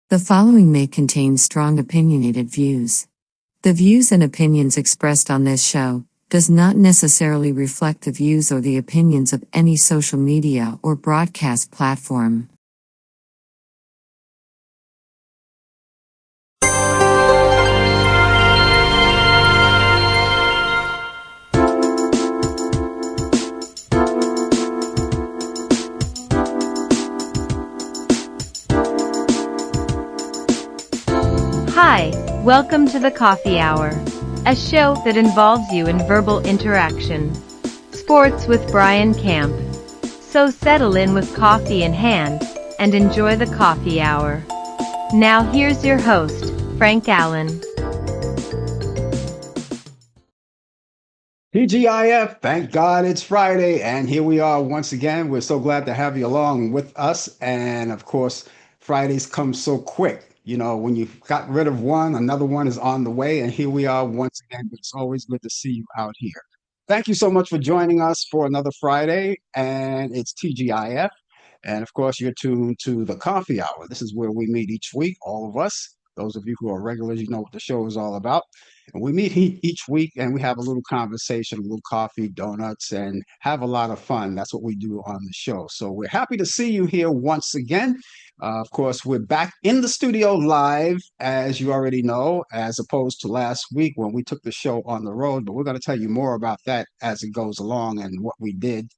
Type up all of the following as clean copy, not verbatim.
The following may contain strong opinionated views. The views and opinions expressed on this show does not necessarily reflect the views or the opinions of any social media or broadcast platform. Hi, welcome to the Coffee Hour, a show that involves you in verbal interaction. Sports with Brian Camp. So settle in with coffee in hand and enjoy the Coffee Hour. Now here's your host, Frank Allan. TGIF, thank God it's Friday, and here we are once again. We're so glad to have you along with us. And of course, Fridays come so quick. You know, when you've got rid of one, another one is on the way, and here we are once again. It's always good to see you out here. Thank you so much for joining us for another Friday, and it's TGIF. And of course, you're tuned to the Coffee Hour. This is where we meet each week, all of us. Those of you who are regulars, you know what the show is all about. And we meet each week and we have a little conversation, a little coffee, donuts, and have a lot of fun. That's what we do on the show. So we're happy to see you here once again. Of course, we're back in the studio live, as you already know, as opposed to last week when we took the show on the road. But we're going to tell you more about that as it goes along and what we did.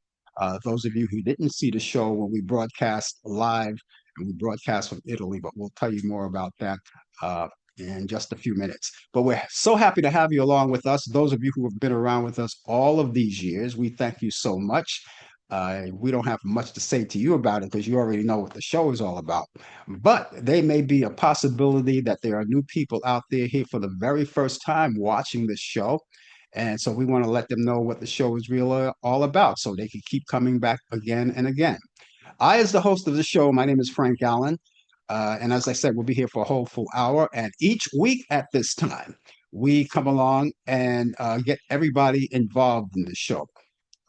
Those of you who didn't see the show when we broadcast live, and we broadcast from Italy, but we'll tell you more about that in just a few minutes. But we're so happy to have you along with us. Those of you who have been around with us all of these years, we thank you so much. We don't have much to say to you about it because you already know what the show is all about. But there may be a possibility that there are new people out there here for the very first time watching this show. And so we want to let them know what the show is really all about so they can keep coming back again and again. I, as the host of the show, my name is Frank Allan. And as I said, we'll be here for a whole full hour. And each week at this time, we come along and get everybody involved in the show.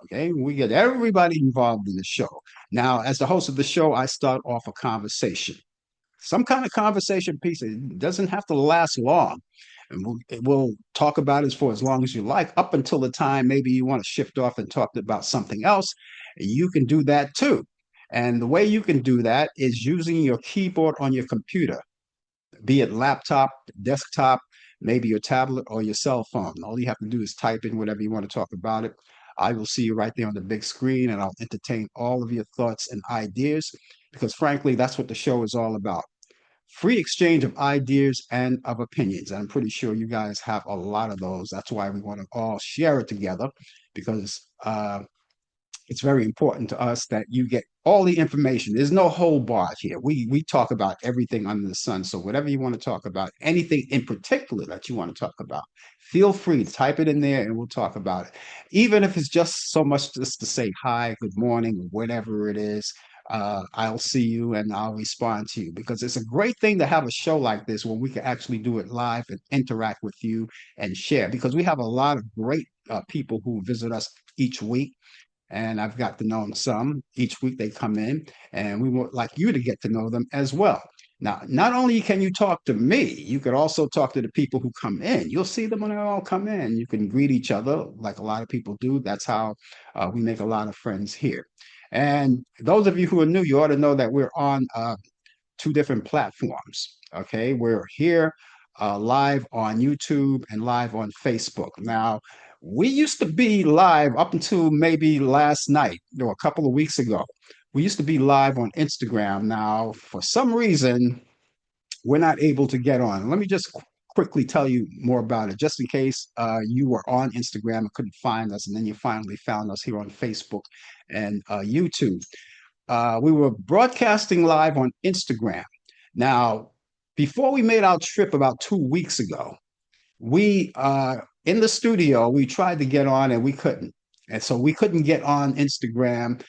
Okay, we get everybody involved in the show. Now, as the host of the show, I start off a conversation, some kind of conversation piece. It doesn't have to last long. And we'll talk about it for as long as you like, up until the time maybe you want to shift off and talk about something else. You can do that too. And the way you can do that is using your keyboard on your computer, be it laptop, desktop, maybe your tablet or your cell phone. All you have to do is type in whatever you want to talk about it. I will see you right there on the big screen and I'll entertain all of your thoughts and ideas because frankly, that's what the show is all about. Free exchange of ideas and of opinions. I'm pretty sure you guys have a lot of those. That's why we want to all share it together because it's very important to us that you get all the information. There's no hold barred here. We talk about everything under the sun. So whatever you want to talk about, anything in particular that you want to talk about, feel free to type it in there and we'll talk about it. Even if it's just so much just to say hi, good morning, or whatever it is. I'll see you and I'll respond to you because it's a great thing to have a show like this where we can actually do it live and interact with you and share because we have a lot of great people who visit us each week and I've got to know some. Each week they come in, and we would like you to get to know them as well. Now, not only can you talk to me, you could also talk to the people who come in. You'll see them when they all come in. You can greet each other like a lot of people do. That's how we make a lot of friends here. And those of you who are new, you ought to know that we're on two different platforms. Okay, we're here live on YouTube and live on Facebook. Now, we used to be live up until maybe last night or a couple of weeks ago. We used to be live on Instagram. Now, for some reason, we're not able to get on. Let me just quickly tell you more about it, just in case you were on Instagram and couldn't find us, and then you finally found us here on Facebook and YouTube. We were broadcasting live on Instagram. Now, before we made our trip about 2 weeks ago, we in the studio, we tried to get on and we couldn't. And so we couldn't get on Instagram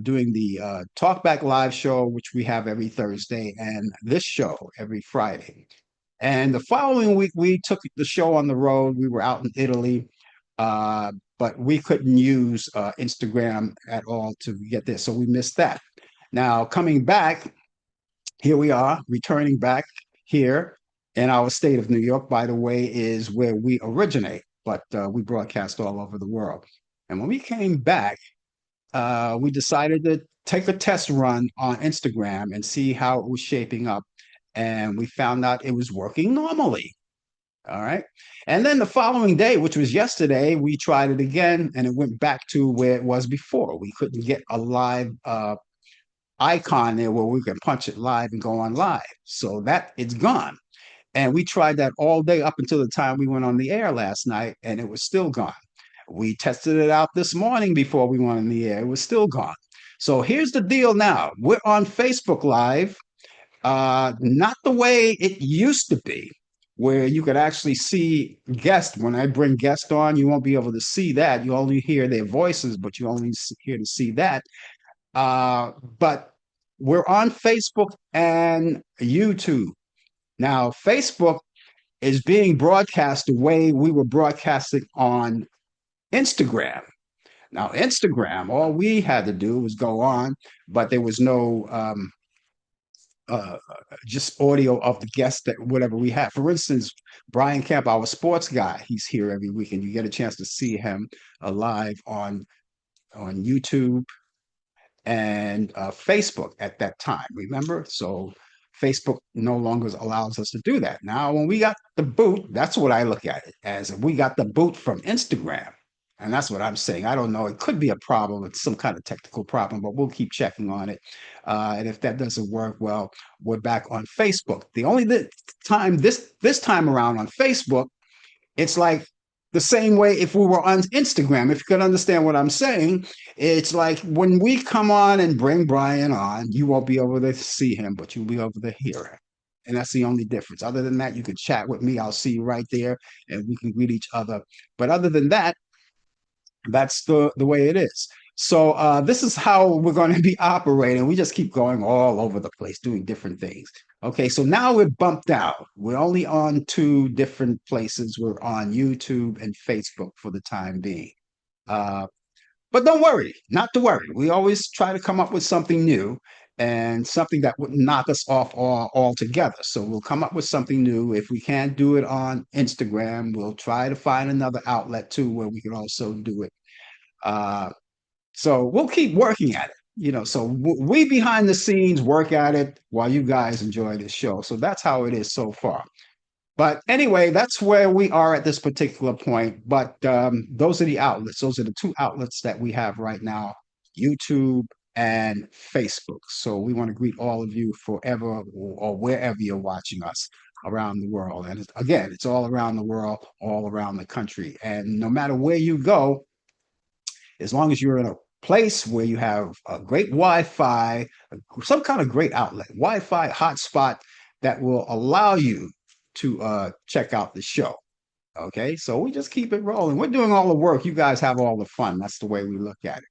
doing the Talkback Live show, which we have every Thursday, and this show every Friday. And the following week, we took the show on the road. We were out in Italy, but we couldn't use Instagram at all to get this. So we missed that. Now, coming back, Here we are, returning back here in our state of New York, by the way, is where we originate, but we broadcast all over the world. And when we came back, we decided to take a test run on Instagram and see how it was shaping up. And we found out it was working normally. All right. And then the following day, which was yesterday, we tried it again and it went back to where it was before. We couldn't get a live icon there where we can punch it live and go on live. So that it's gone. And we tried that all day up until the time we went on the air last night, and it was still gone. We tested it out this morning before we went on the air. It was still gone. So here's the deal now. We're on Facebook Live, not the way it used to be, where you could actually see guests. When I bring guests on, you won't be able to see that. You only hear their voices, but you only hear to see that. But we're on Facebook and YouTube. Now, Facebook is being broadcast the way we were broadcasting on Instagram. Now, Instagram, all we had to do was go on, but there was no uh, just audio of the guests that whatever we have. For instance, Brian Camp, our sports guy, he's here every week, and you get a chance to see him live on YouTube and Facebook at that time. Remember? So Facebook no longer allows us to do that. Now, when we got the boot, that's what I look at it as. We got the boot from Instagram. And that's what I'm saying. I don't know. It could be a problem. It's some kind of technical problem, but we'll keep checking on it. And if that doesn't work, well, we're back on Facebook. The only time this time around on Facebook, it's like the same way if we were on Instagram. If you could understand what I'm saying, it's like when we come on and bring Brian on, you won't be able to see him, but you'll be able to hear him. And that's the only difference. Other than that, you can chat with me. I'll see you right there and we can greet each other. But other than that, that's the way it is. So this is how we're going to be operating. We just keep going all over the place, doing different things. Okay, so now we're bumped out. We're only on two different places. We're on YouTube and Facebook for the time being. Uh, but don't worry, not to worry. We always try to come up with something new and something that wouldn't knock us off altogether. So we'll come up with something new. If we can't do it on Instagram, we'll try to find another outlet too where we can also do it. Uh, so we'll keep working at it. So we behind the scenes work at it while you guys enjoy this show. So that's how it is so far. But anyway, that's where we are at this particular point. But those are the outlets. Those are the two outlets that we have right now, YouTube and Facebook. So we want to greet all of you forever or wherever you're watching us around the world. And again, it's all around the world, all around the country. And no matter where you go, as long as you're in a place where you have a great Wi-Fi, some kind of great outlet, Wi-Fi hotspot that will allow you to check out the show. Okay, so we just keep it rolling. We're doing all the work. You guys have all the fun. That's the way we look at it.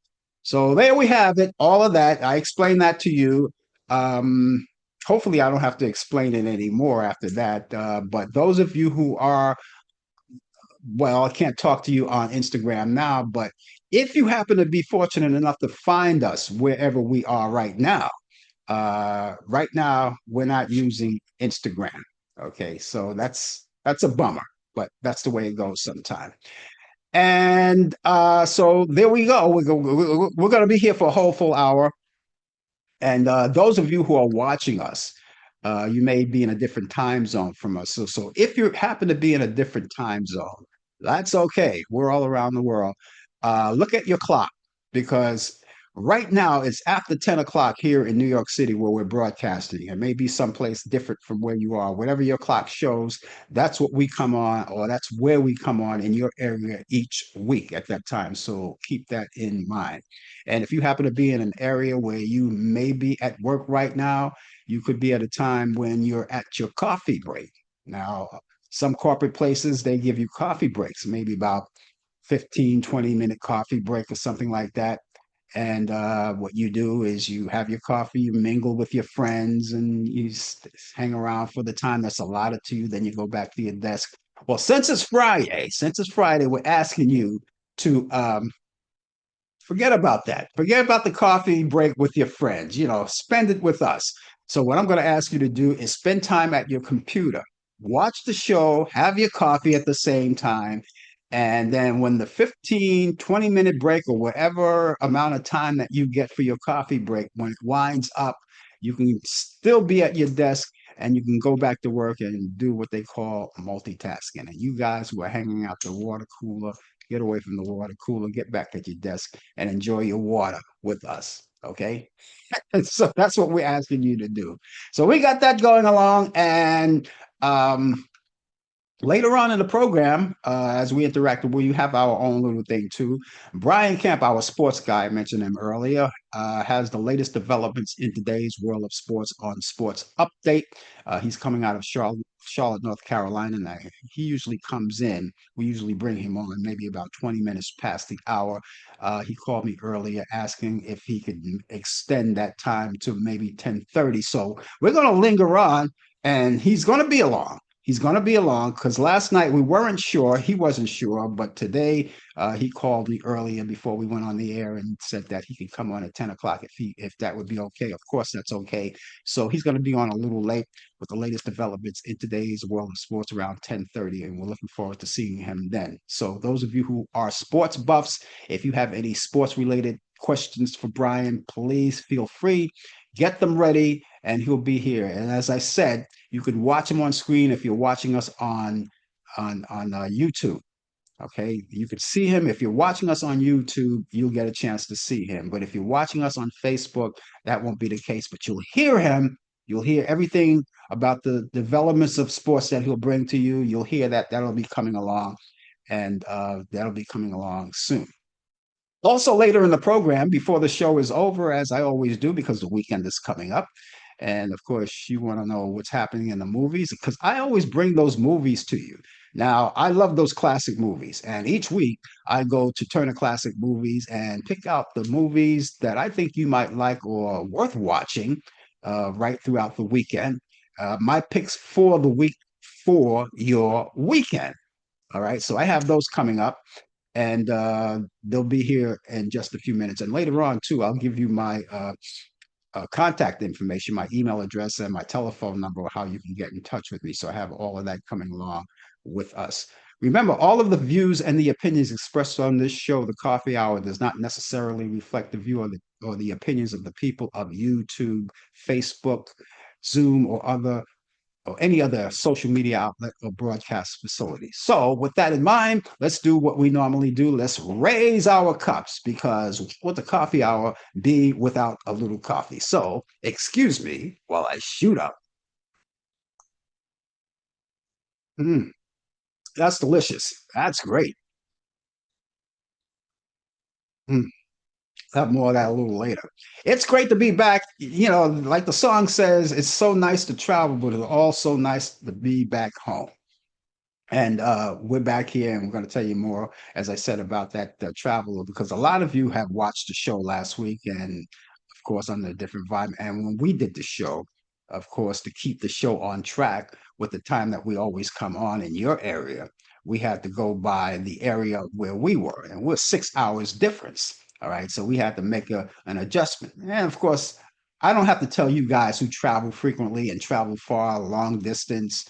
So there we have it. All of that. I explained that to you. Hopefully, I don't have to explain it anymore after that. But those of you who are, well, I can't talk to you on Instagram now, but if you happen to be fortunate enough to find us wherever we are right now we're not using Instagram. Okay, so that's a bummer, but that's the way it goes sometimes. And so there we go. We're going to be here for a whole full hour. And those of you who are watching us, you may be in a different time zone from us. So if you happen to be in a different time zone, that's okay. We're all around the world. Look at your clock because right now it's after 10 o'clock here in New York City where we're broadcasting. It may be someplace different from where you are. Whatever your clock shows, that's what we come on, or that's where we come on in your area each week at that time. So keep that in mind. And if you happen to be in an area where you may be at work right now, you could be at a time when you're at your coffee break. Now, some corporate places, they give you coffee breaks, maybe about 15, 20-minute coffee break or something like that. And what you do is you have your coffee, you mingle with your friends, and you hang around for the time that's allotted to you. Then you go back to your desk. Well, since it's Friday, we're asking you to forget about that. Forget about the coffee break with your friends. Spend it with us. So what I'm going to ask you to do is spend time at your computer, watch the show, have your coffee at the same time. And then when the 15, 20-minute break or whatever amount of time that you get for your coffee break, when it winds up, you can still be at your desk and you can go back to work and do what they call multitasking. And you guys who are hanging out the water cooler, get away from the water cooler, get back at your desk and enjoy your water with us. Okay. So that's what we're asking you to do. So we got that going along. And um, later on in the program, as we interacted, we have our own little thing too. Brian Camp, our sports guy, I mentioned him earlier, has the latest developments in today's world of sports on Sports Update. He's coming out of Charlotte, North Carolina. And he usually comes in. We usually bring him on maybe about 20 minutes past the hour. He called me earlier asking if he could extend that time to maybe 10:30. So we're going to linger on, and he's going to be along. He's going to be along because last night we weren't sure. He wasn't sure, but today he called me earlier before we went on the air and said that he could come on at 10 o'clock if that would be okay. Of course, that's okay. So he's going to be on a little late with the latest developments in today's world of sports around 10:30, and we're looking forward to seeing him then. So those of you who are sports buffs, if you have any sports related questions for Brian, please feel free. Get them ready, and he'll be here. And as I said, you could watch him on screen if you're watching us on YouTube. Okay, you could see him. If you're watching us on YouTube, you'll get a chance to see him. But if you're watching us on Facebook, that won't be the case. But you'll hear him. You'll hear everything about the developments of sports that he'll bring to you. You'll hear that. That'll be coming along, and that'll be coming along soon. Also, later in the program, before the show is over, as I always do, because the weekend is coming up. And of course, you want to know what's happening in the movies, because I always bring those movies to you. Now, I love those classic movies. And each week, I go to Turner Classic Movies and pick out the movies that I think you might like or worth watching right throughout the weekend. My picks for the week for your weekend. All right. So I have those coming up, and they'll be here in just a few minutes. And later on, too, I'll give you my contact information, my email address, and my telephone number, how you can get in touch with me. So I have all of that coming along with us. Remember, all of the views and the opinions expressed on this show, The Coffee Hour, does not necessarily reflect the view or the opinions of the people of YouTube, Facebook, Zoom, or any other social media outlet or broadcast facility. So, with that in mind, let's do what we normally do. Let's raise our cups, because what the coffee hour be without a little coffee? So, excuse me while I shoot up. Mm, that's delicious. That's great. Mm, have more of that a little later. It's great to be back. You know, like the song says, it's so nice to travel, but it's also nice to be back home. And we're back here, and we're going to tell you more, as I said, about that travel, because a lot of you have watched the show last week, and of course, under a different vibe. And when we did the show, of course, to keep the show on track with the time that we always come on in your area, we had to go by the area where we were, and we're 6 hours difference. All right, so we had to make an adjustment. And of course, I don't have to tell you guys who travel frequently and travel far, long distance,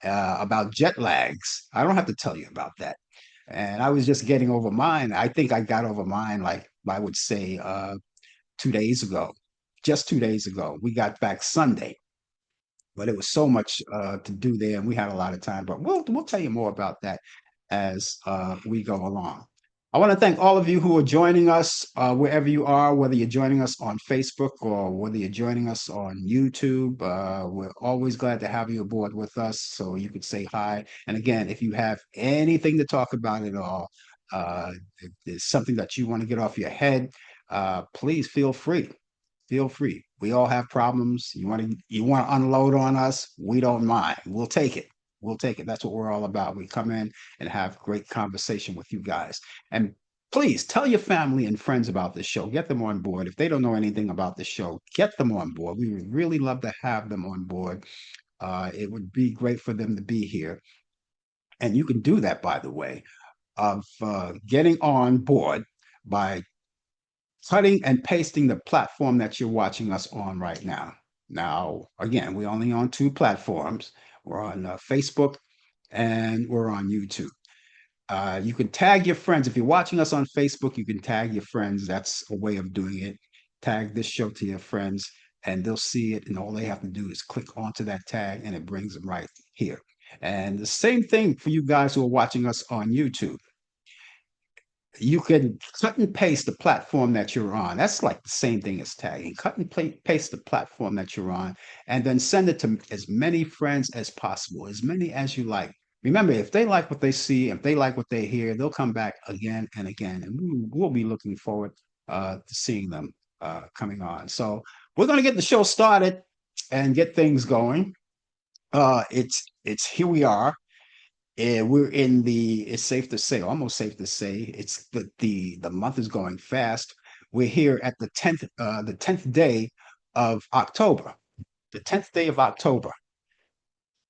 about jet lags. I don't have to tell you about that. And I was just getting over mine. I think I got over mine, like I would say, 2 days ago. Just 2 days ago. We got back Sunday, but it was so much to do there, and we had a lot of time. But we'll tell you more about that as we go along. I want to thank all of you who are joining us wherever you are, whether you're joining us on Facebook or whether you're joining us on YouTube. We're always glad to have you aboard with us, so you could say hi. And again, if you have anything to talk about at all, if there's something that you want to get off your head, please feel free. Feel free. We all have problems. You want to unload on us? We don't mind. We'll take it. We'll take it. That's what we're all about. We come in and have great conversation with you guys. And please tell your family and friends about this show. Get them on board. If they don't know anything about the show, get them on board. We would really love to have them on board. It would be great for them to be here. And you can do that, by the way, of getting on board by cutting and pasting the platform that you're watching us on right now. Now, again, we're only on two platforms. We're on Facebook and we're on YouTube. You can tag your friends. If you're watching us on Facebook, you can tag your friends. That's a way of doing it. Tag this show to your friends, and they'll see it. And all they have to do is click onto that tag, and it brings them right here. And the same thing for you guys who are watching us on YouTube. You can cut and paste the platform that you're on. That's like the same thing as tagging. Cut and paste the platform that you're on, and then send it to as many friends as possible, as many as you like. Remember, if they like what they see, if they like what they hear, they'll come back again and again, and we'll be looking forward to seeing them coming on. So we're going to get the show started and get things going. It's here we are. We're in the, it's safe to say, almost safe to say, it's the month is going fast. We're here at the 10th day of October, the 10th day of October.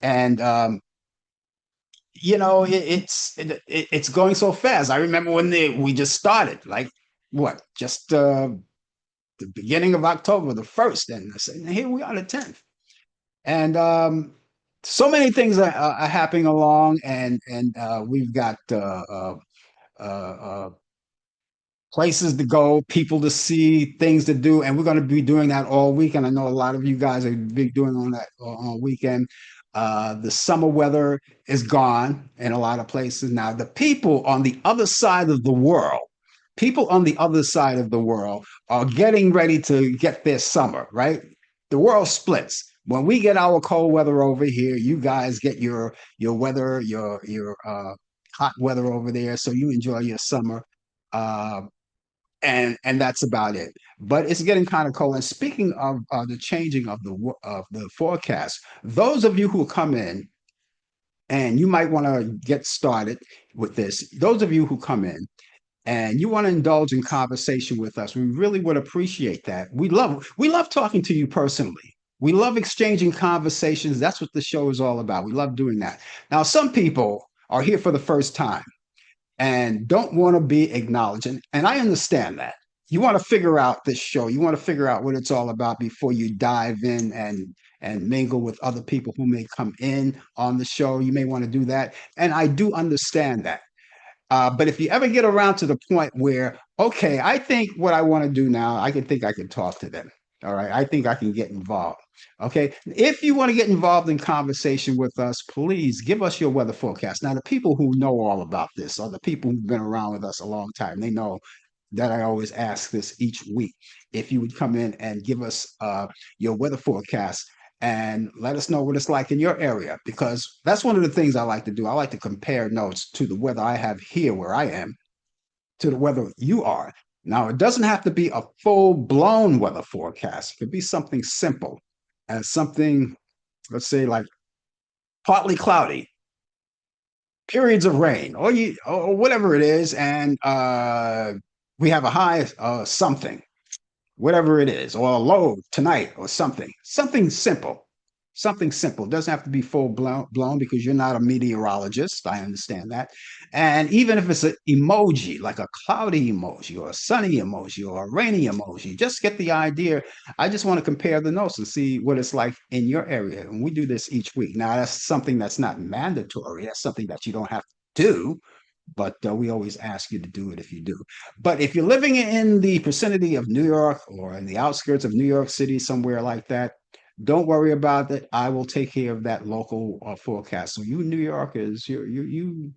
And it's going so fast. I remember when we just started, like what, just the beginning of October, the first, and I said, here we are, the 10th. And so many things are happening along, and we've got uh, places to go, people to see, things to do, and we're going to be doing that all weekend. I know a lot of you guys are big doing on that on weekend. The summer weather is gone in a lot of places now. The people on the other side of the world, people on the other side of the world are getting ready to get their summer, right? The world splits. When we get our cold weather over here, you guys get your weather, your hot weather over there, so you enjoy your summer. Uh, and that's about it. But it's getting kind of cold. And speaking of the changing of the forecast, those of you who come in and you might want to get started with this, those of you who come in and you want to indulge in conversation with us, we really would appreciate that. We love talking to you personally. We love exchanging conversations. That's what the show is all about. We love doing that. Now, some people are here for the first time and don't want to be acknowledged. And I understand that. You want to figure out this show. You want to figure out what it's all about before you dive in and mingle with other people who may come in on the show. You may want to do that. And I do understand that. But if you ever get around to the point where, okay, I think what I want to do now, I can talk to them. All right. I think I can get involved. Okay. If you want to get involved in conversation with us, please give us your weather forecast. Now, the people who know all about this are the people who've been around with us a long time. They know that I always ask this each week. If you would come in and give us your weather forecast and let us know what it's like in your area, because that's one of the things I like to do. I like to compare notes to the weather I have here where I am to the weather you are. Now, it doesn't have to be a full blown weather forecast. It could be something simple as something, let's say, like partly cloudy, periods of rain, or whatever it is, and we have a high something, whatever it is, or a low tonight, or something simple. Something simple. It doesn't have to be full blown because you're not a meteorologist. I understand that. And even if it's an emoji, like a cloudy emoji or a sunny emoji or a rainy emoji, just get the idea. I just want to compare the notes and see what it's like in your area. And we do this each week. Now, that's something that's not mandatory. That's something that you don't have to do, but we always ask you to do it if you do. But if you're living in the vicinity of New York or in the outskirts of New York City, somewhere like that, don't worry about it. I will take care of that local forecast. So you New Yorkers, you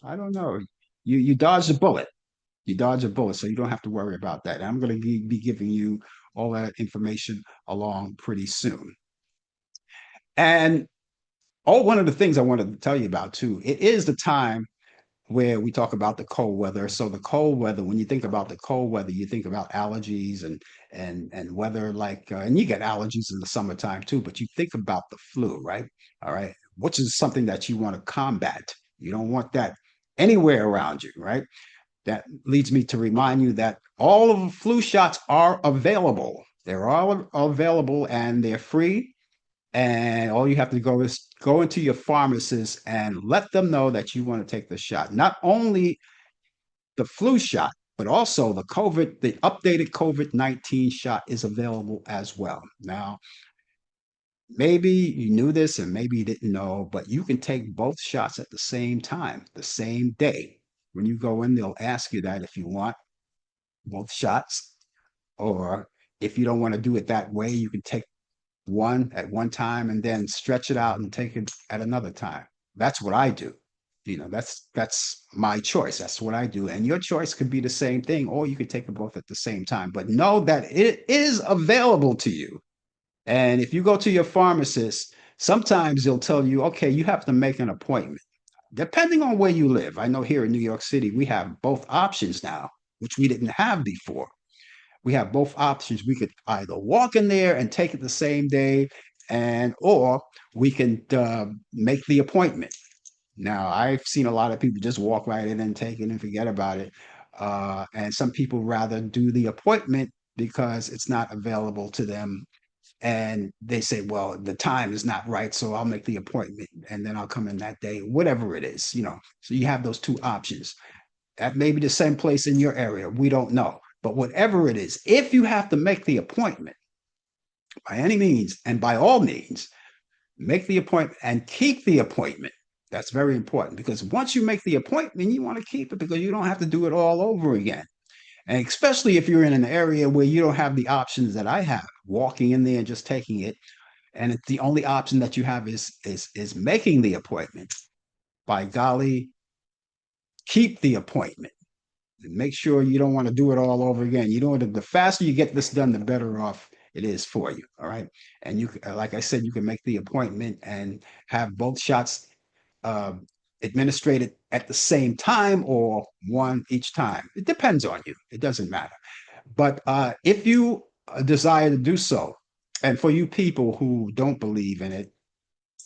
I don't know, you dodged a bullet. You dodge a bullet, so you don't have to worry about that. I'm going to be giving you all that information along pretty soon. And one of the things I wanted to tell you about too, it is the time where we talk about the cold weather. So the cold weather, when you think about the cold weather, you think about allergies and weather like, and you get allergies in the summertime too, but you think about the flu, right? All right, which is something that you want to combat. You don't want that anywhere around you, right? That leads me to remind you that all of the flu shots are available. They're all available and they're free. And all you have to go is go into your pharmacist and let them know that you want to take the shot. Not only the flu shot, But also the updated COVID-19 shot is available as well. Now, maybe you knew this and maybe you didn't know, but you can take both shots at the same time, the same day. When you go in, they'll ask you that if you want both shots, or if you don't want to do it that way, you can take one at one time and then stretch it out and take it at another time. That's what I do. That's my choice. That's what I do. And your choice could be the same thing, or you could take them both at the same time. But know that it is available to you. And if you go to your pharmacist, sometimes they'll tell you, okay, you have to make an appointment. Depending on where you live. I know here in New York City, we have both options now, which we didn't have before. We have both options. We could either walk in there and take it the same day, and or we can make the appointment. Now, I've seen a lot of people just walk right in and take it and forget about it. And some people rather do the appointment because it's not available to them. And they say, well, the time is not right, so I'll make the appointment and then I'll come in that day, whatever it is. So you have those two options. That may be the same place in your area. We don't know. But whatever it is, if you have to make the appointment, by any means and by all means, make the appointment and keep the appointment. That's very important, because once you make the appointment, you want to keep it because you don't have to do it all over again. And especially if you're in an area where you don't have the options that I have, walking in there and just taking it, and it's the only option that you have is making the appointment. By golly, keep the appointment. And make sure you don't want to do it all over again. You know, the faster you get this done, the better off it is for you. All right. And you, like I said, you can make the appointment and have both shots uh, administered at the same time or one each time. It depends on you. It doesn't matter. But if you desire to do so, and for you people who don't believe in it,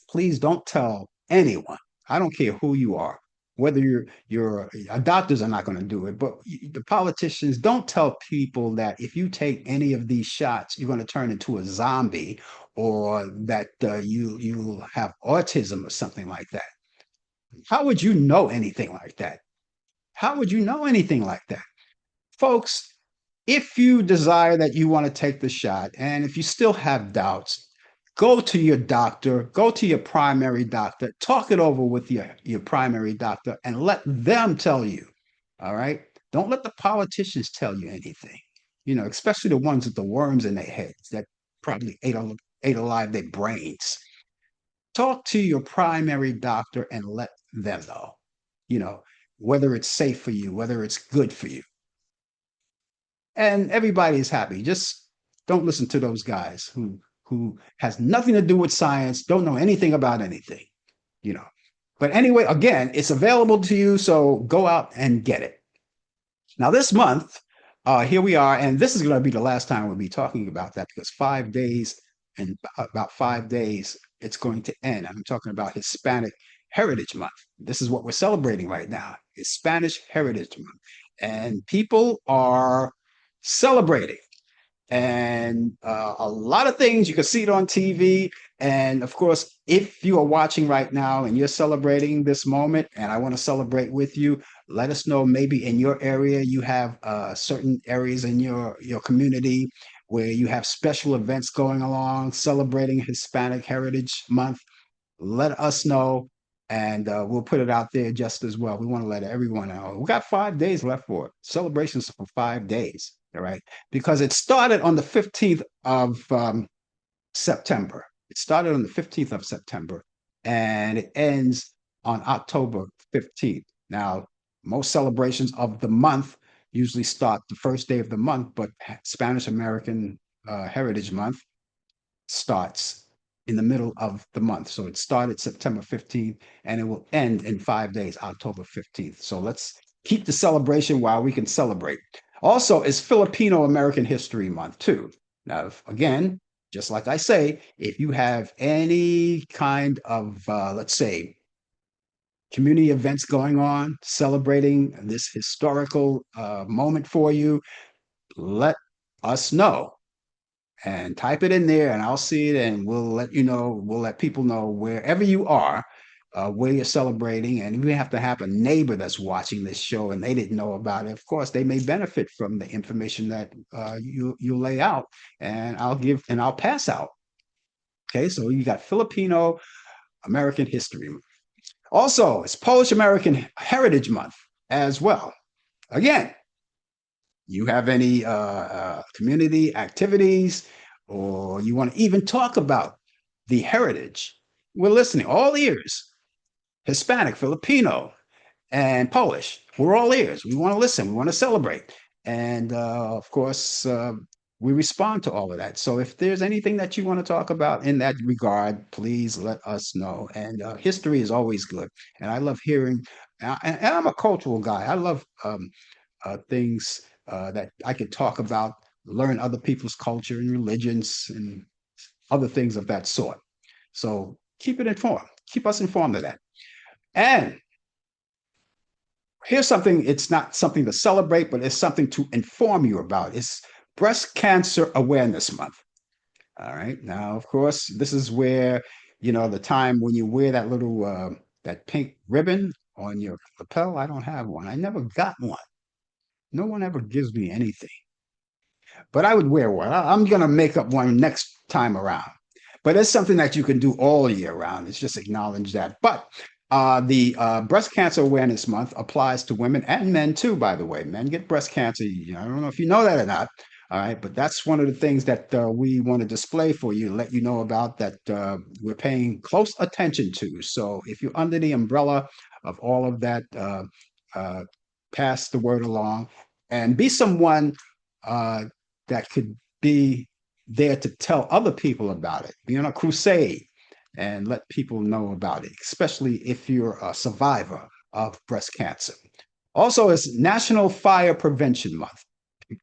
please don't tell anyone. I don't care who you are, whether you're doctors are not going to do it, but the politicians, don't tell people that if you take any of these shots, you're going to turn into a zombie, or that you have autism or something like that. How would you know anything like that? How would you know anything like that? Folks, if you desire that you want to take the shot, and if you still have doubts, go to your doctor, go to your primary doctor, talk it over with your primary doctor, and let them tell you. All right? Don't let the politicians tell you anything, especially the ones with the worms in their heads that probably ate alive their brains. Talk to your primary doctor and let them know, you know, whether it's safe for you, whether it's good for you. And everybody is happy. Just don't listen to those guys who has nothing to do with science, don't know anything about anything, you know. But anyway, again, it's available to you, so go out and get it. Now, this month, here we are, and this is going to be the last time we'll be talking about that, because 5 days, and about 5 days, it's going to end. I'm talking about Hispanic Heritage Month. This is what we're celebrating right now, Hispanic Heritage Month. And people are celebrating. And a lot of things, you can see it on TV. And of course, if you are watching right now and you're celebrating this moment, and I want to celebrate with you, let us know. Maybe in your area, you have certain areas in your community where you have special events going along, celebrating Hispanic Heritage Month. Let us know, and we'll put it out there just as well. We want to let everyone know. We got 5 days left for it. Celebrations for 5 days, all right? Because it started on the 15th of September. It started on the 15th of September, and it ends on October 15th. Now, most celebrations of the month usually start the first day of the month, but Spanish American Heritage Month starts in the middle of the month. So it started September 15th and it will end in 5 days, October 15th. So let's keep the celebration while we can celebrate. Also, it's Filipino American History Month too. Now, again, just like I say, if you have any kind of, let's say, community events going on, celebrating this historical moment for you, let us know. And type it in there and I'll see it, and we'll let you know, we'll let people know wherever you are. where you're celebrating, and if you have to have a neighbor that's watching this show and they didn't know about it, of course, they may benefit from the information that you lay out, and I'll pass out. Okay, so you got Filipino American History. Also, it's Polish American Heritage Month as well. Again, you have any community activities, or you want to even talk about the heritage, we're listening. All ears. Hispanic, Filipino, and Polish. We're all ears. We want to listen. We want to celebrate. And of course, we respond to all of that. So if there's anything that you want to talk about in that regard, please let us know. And history is always good. And I love hearing, and I'm a cultural guy. I love things that I can talk about, learn other people's culture and religions and other things of that sort. So keep it informed. Keep us informed of that. And here's something, it's not something to celebrate, but it's something to inform you about. It's Breast Cancer Awareness Month. All right. Now, of course, this is where, the time when you wear that little, that pink ribbon on your lapel. I don't have one. I never got one. No one ever gives me anything, but I would wear one. I'm going to make up one next time around. But it's something that you can do all year round. It's just acknowledge that. But the Breast Cancer Awareness Month applies to women and men too, by the way. Men get breast cancer. I don't know if you know that or not. All right. But that's one of the things that we want to display for you, let you know about that we're paying close attention to. So if you're under the umbrella of all of that, pass the word along and be someone that could be there to tell other people about it. Be on a crusade and let people know about it, especially if you're a survivor of breast cancer. Also, it's National Fire Prevention Month.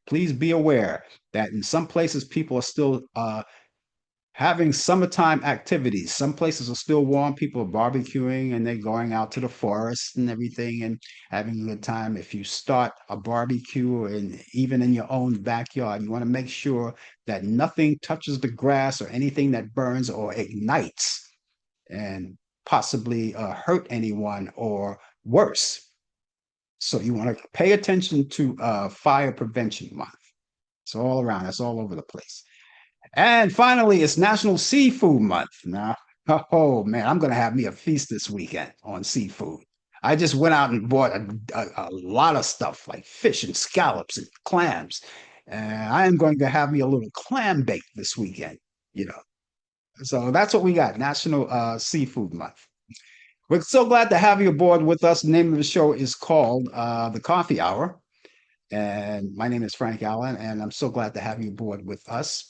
Please be aware that in some places people are still having summertime activities. Some places are still warm. People are barbecuing and they're going out to the forest and everything and having a good time. If you start a barbecue and even in your own backyard, you want to make sure that nothing touches the grass or anything that burns or ignites and possibly hurt anyone or worse. So you want to pay attention to Fire Prevention Month. It's all around. It's all over the place. And finally, it's National Seafood Month. Now, oh man, I'm going to have me a feast this weekend on seafood. I just went out and bought a lot of stuff like fish and scallops and clams. And I am going to have me a little clam bake this weekend, you know. So that's what we got, National Seafood Month. We're so glad to have you aboard with us. The name of the show is called The Coffee Hour. And my name is Frank Allan, and I'm so glad to have you aboard with us.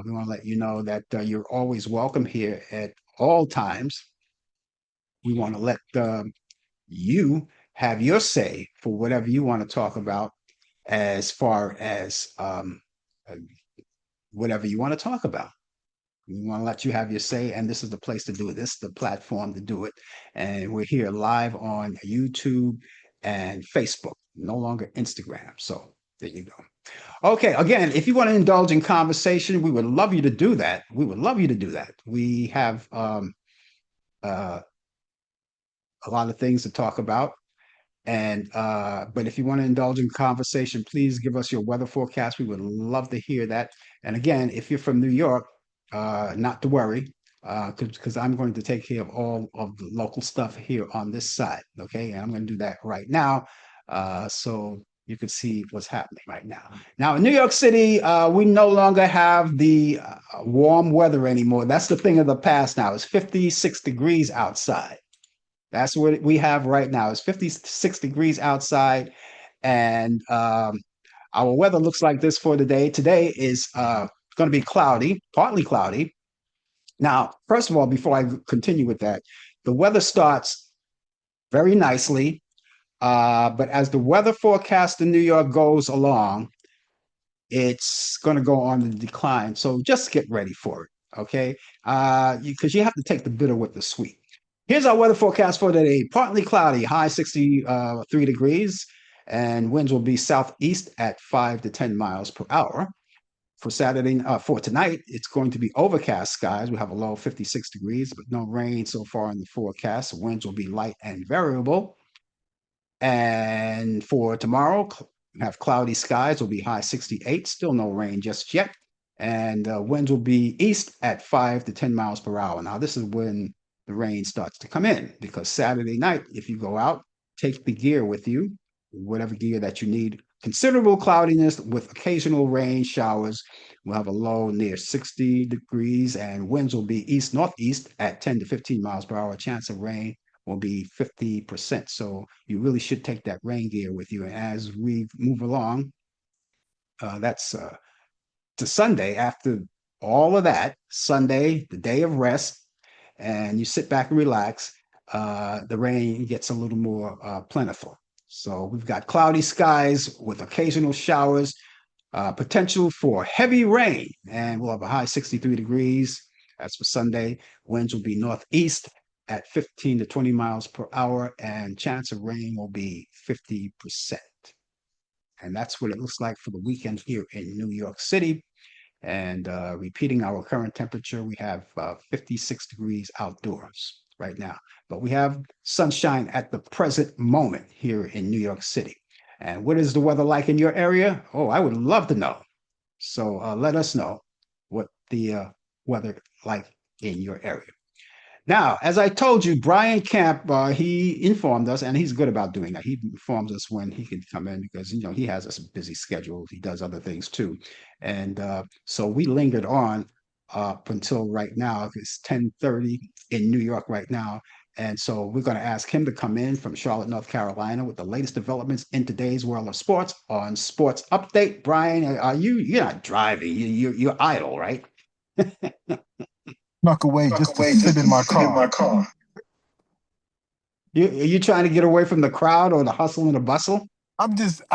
We want to let you know that you're always welcome here at all times. We want to let you have your say for whatever you want to talk about as far as whatever you want to talk about. We want to let you have your say, and this is the place to do it. This is the platform to do it. And we're here live on YouTube and Facebook, no longer Instagram. So there you go. Okay, again, if you want to indulge in conversation, we would love you to do that. We would love you to do that. We have a lot of things to talk about. And but if you want to indulge in conversation, please give us your weather forecast. We would love to hear that. And again, if you're from New York, not to worry, because I'm going to take care of all of the local stuff here on this side. Okay, and I'm going to do that right now, so you can see what's happening right now. Now in New York City, we no longer have the warm weather anymore. That's the thing of the past now. It's 56 degrees outside. That's what we have right now. It's 56 degrees outside, and our weather looks like this for today. Today is going to be cloudy, partly cloudy. Now, first of all, before I continue with that, the weather starts very nicely, but as the weather forecast in New York goes along, it's going to go on the decline. So just get ready for it, okay? Because you have to take the bitter with the sweet. Here's our weather forecast for today. Partly cloudy, high 63 degrees, and winds will be southeast at 5 to 10 miles per hour. for Saturday, for tonight, it's going to be overcast skies. We have a low of 56 degrees, but no rain so far in the forecast. Winds will be light and variable. And for tomorrow, we have cloudy skies, will be high 68, still no rain just yet. And winds will be east at 5 to 10 miles per hour. Now, this is when the rain starts to come in because Saturday night, if you go out, take the gear with you, whatever gear that you need. Considerable cloudiness with occasional rain showers. We'll have a low near 60 degrees, and winds will be east northeast at 10 to 15 miles per hour. Chance of rain will be 50%. So you really should take that rain gear with you. And as we move along, that's to Sunday. After all of that, Sunday, the day of rest, and you sit back and relax, the rain gets a little more plentiful. So we've got cloudy skies with occasional showers, potential for heavy rain, and we'll have a high 63 degrees. That's for Sunday. Winds will be northeast at 15 to 20 miles per hour, and chance of rain will be 50%. And that's what it looks like for the weekend here in New York City. And repeating our current temperature, we have 56 degrees outdoors right now. But we have sunshine at the present moment here in New York City. And what is the weather like in your area? Oh, I would love to know. So let us know what the weather like in your area. Now, as I told you, Brian Camp, he informed us, and he's good about doing that. He informs us when he can come in because he has a busy schedule. He does other things too, and so we lingered on up until right now. It's 10:30 in New York right now, and so we're going to ask him to come in from Charlotte, North Carolina, with the latest developments in today's world of sports on Sports Update. Brian, are you're not driving? You're idle, right? Snuck away Walk just to away sit just in to my sit in car. my car. Are you trying to get away from the crowd or the hustle and the bustle? I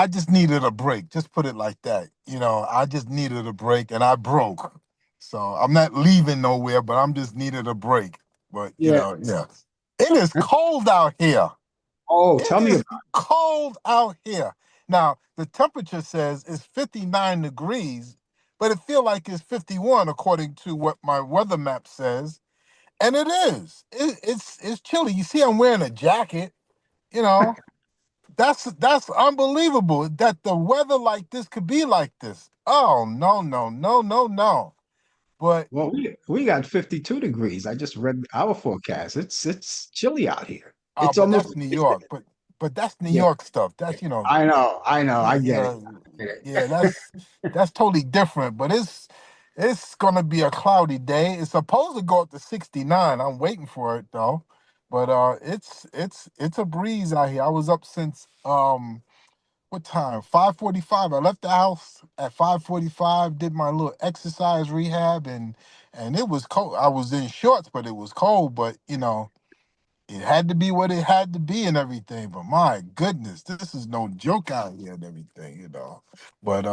just needed a break. Just put it like that. I just needed a break and I broke. So I'm not leaving nowhere, but I'm just needed a break. But Yeah. yeah. It is cold out here. Oh, It tell me is about cold out here. Now, the temperature says it's 59 degrees, but it feel like it's 51 according to what my weather map says. And it is. It's chilly. You see, I'm wearing a jacket. You know, that's unbelievable that the weather like this could be like this. Oh no no no no no. But Well, we got 52 degrees. I just read our forecast. It's chilly out here. It's but almost that's New York. But that's New yeah. York stuff. That's I yeah get it. yeah I get yeah. it. That's totally different. But it's gonna be a cloudy day. It's supposed to go up to 69. I'm waiting for it though. But it's a breeze out here. I was up since what time? 5:45. I left the house at 5:45, did my little exercise rehab and it was cold. I was in shorts, but it was cold, but it had to be what it had to be and everything. But my goodness, this is no joke out here and everything. But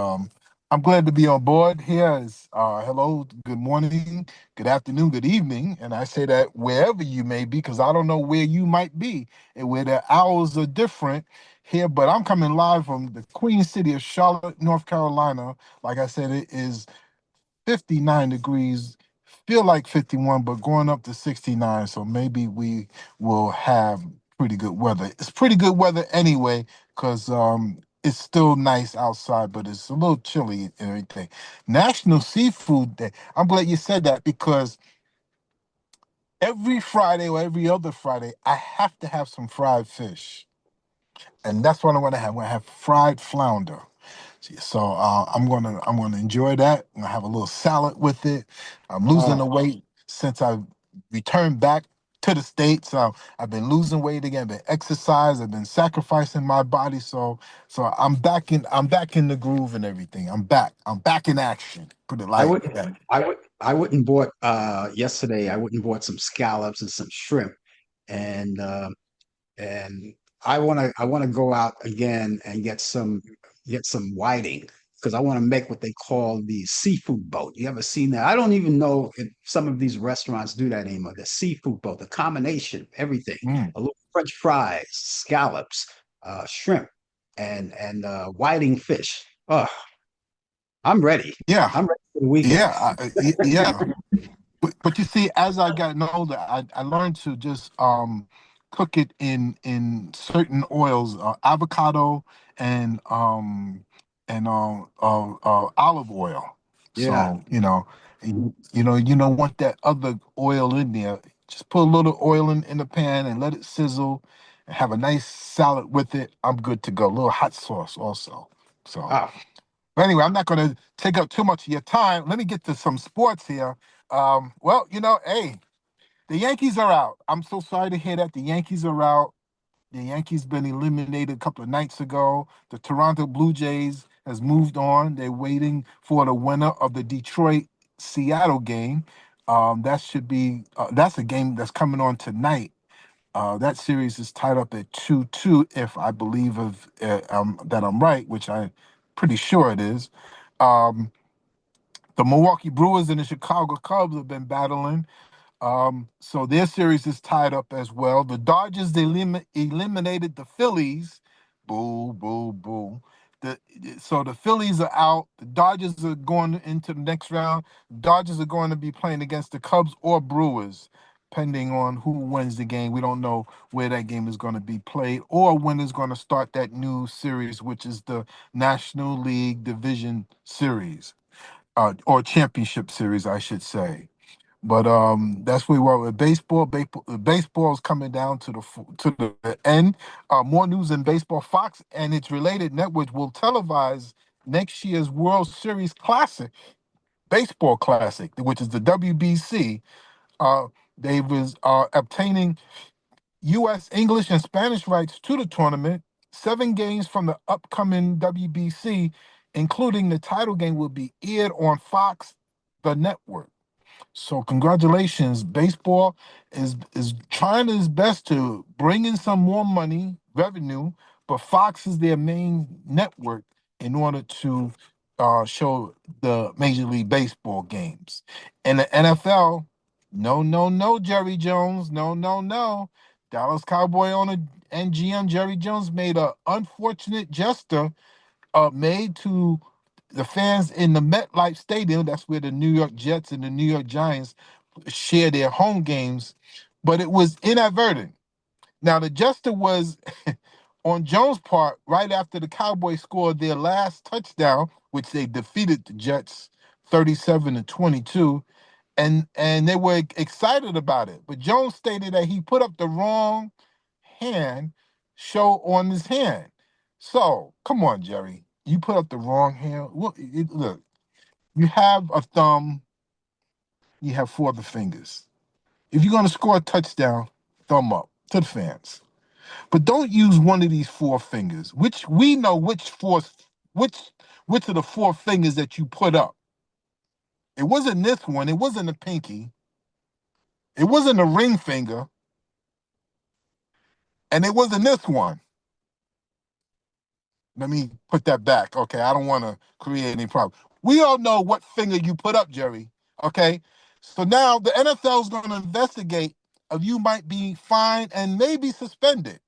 I'm glad to be on board here. Is hello, good morning, good afternoon, good evening. And I say that wherever you may be, because I don't know where you might be and where the hours are different here. But I'm coming live from the Queen City of Charlotte, North Carolina. Like I said, it is 59 degrees, feel like 51, but going up to 69. So maybe we will have pretty good weather. It's pretty good weather anyway, because it's still nice outside, but it's a little chilly and everything. National Seafood Day. I'm glad you said that because every Friday or every other Friday, I have to have some fried fish. And that's what I'm gonna have. I'm gonna have fried flounder. So I'm gonna enjoy that. I'm gonna have a little salad with it. I'm losing the Oh, weight since I returned back to the States. So I've been losing weight again, been exercise, I've been sacrificing my body. So I'm back in the groove and everything. I'm back. I'm back in action. Put it I like would that. I wouldn't bought yesterday. I wouldn't bought some scallops and some shrimp, and and I want to go out again and get some whiting because I want to make what they call the seafood boat. You ever seen that? I don't even know if some of these restaurants do that anymore. The seafood boat, the combination, everything, Mm. a little French fries, scallops, shrimp, and whiting fish. Oh, I'm ready. Yeah, I'm ready for the weekend. yeah. But you see, as I gotten older, I learned to just cook it in certain oils, avocado and olive oil. Yeah. So you don't want that other oil in there. Just put a little oil in the pan and let it sizzle, and have a nice salad with it. I'm good to go. A little hot sauce also. So. Oh, But anyway, I'm not going to take up too much of your time. Let me get to some sports here. Well, hey, the Yankees are out. I'm so sorry to hear that. The Yankees are out. The Yankees been eliminated a couple of nights ago. The Toronto Blue Jays has moved on. They're waiting for the winner of the Detroit Seattle game. That should be that's a game that's coming on tonight. That series is tied up at 2-2, if I believe that I'm right, which I'm pretty sure it is. Um, the Milwaukee Brewers and the Chicago Cubs have been battling. So their series is tied up as well. The Dodgers eliminated the Phillies. Boo, boo, boo. The, so the Phillies are out. The Dodgers are going into the next round. Dodgers are going to be playing against the Cubs or Brewers, depending on who wins the game. We don't know where that game is going to be played or when it's going to start that new series, which is the National League Division Series, or Championship Series, I should say. But that's where we are with baseball. Baseball is coming down to the end. More news in baseball. Fox and its related networks will televise next year's World Series Classic, Baseball Classic, which is the WBC. Uh, they was obtaining U.S. English and Spanish rights to the tournament. 7 games from the upcoming WBC, including the title game, will be aired on Fox, the network. So congratulations. Baseball is trying its best to bring in some more money, revenue, but Fox is their main network in order to show the Major League Baseball games. And the NFL, no, no, no, Jerry Jones, no, no, no. Dallas Cowboy owner and GM Jerry Jones made a unfortunate gesture made to the fans in the MetLife Stadium. That's where the New York Jets and the New York Giants share their home games, but it was inadvertent. Now, the gesture was on Jones' part right after the Cowboys scored their last touchdown, which they defeated the Jets 37-22, and they were excited about it. But Jones stated that he put up the wrong hand show on his hand. So come on, Jerry, you put up the wrong hand. Look, you have a thumb, you have 4 other fingers. If you're going to score a touchdown, thumb up to the fans. But don't use one of these 4 fingers, which we know which which of the 4 fingers that you put up. It wasn't this one. It wasn't a pinky. It wasn't a ring finger, and it wasn't this one. Let me put that back. Okay, I don't want to create any problem. We all know what finger you put up, Jerry. Okay, so now the NFL is going to investigate if you might be fined and maybe suspended.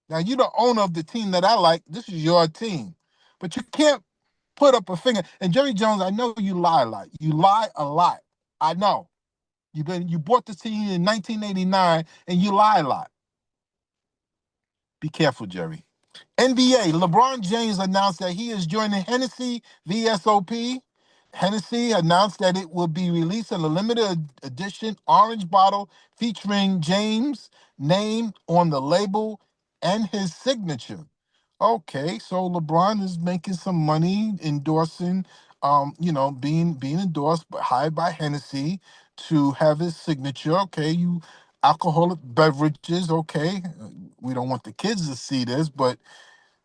Now you're the owner of the team that I like. This is your team, but you can't put up a finger. And Jerry Jones, I know you lie a lot. You lie a lot. I know. You bought this team in 1989, and you lie a lot. Be careful, Jerry. NBA, LeBron James announced that he is joining Hennessy VSOP. Hennessy announced that it will be releasing a limited edition orange bottle featuring James' name on the label and his signature. Okay, so LeBron is making some money endorsing, being endorsed, but hired by Hennessy to have his signature. Okay, you alcoholic beverages. Okay, we don't want the kids to see this, but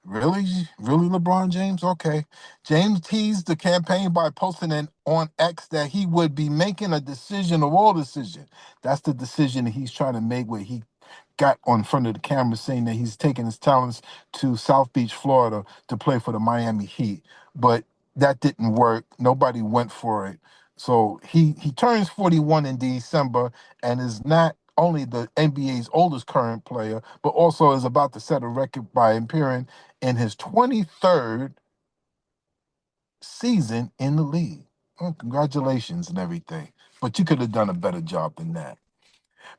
really, really, LeBron James? Okay. James teased the campaign by posting on X that he would be making a decision of all decision. That's the decision that he's trying to make, where he got on front of the camera saying that he's taking his talents to South Beach, Florida to play for the Miami Heat. But that didn't work. Nobody went for it. So he turns 41 in December and is not only the NBA's oldest current player, but also is about to set a record by appearing in his 23rd season in the league. Well, congratulations and everything. But you could have done a better job than that.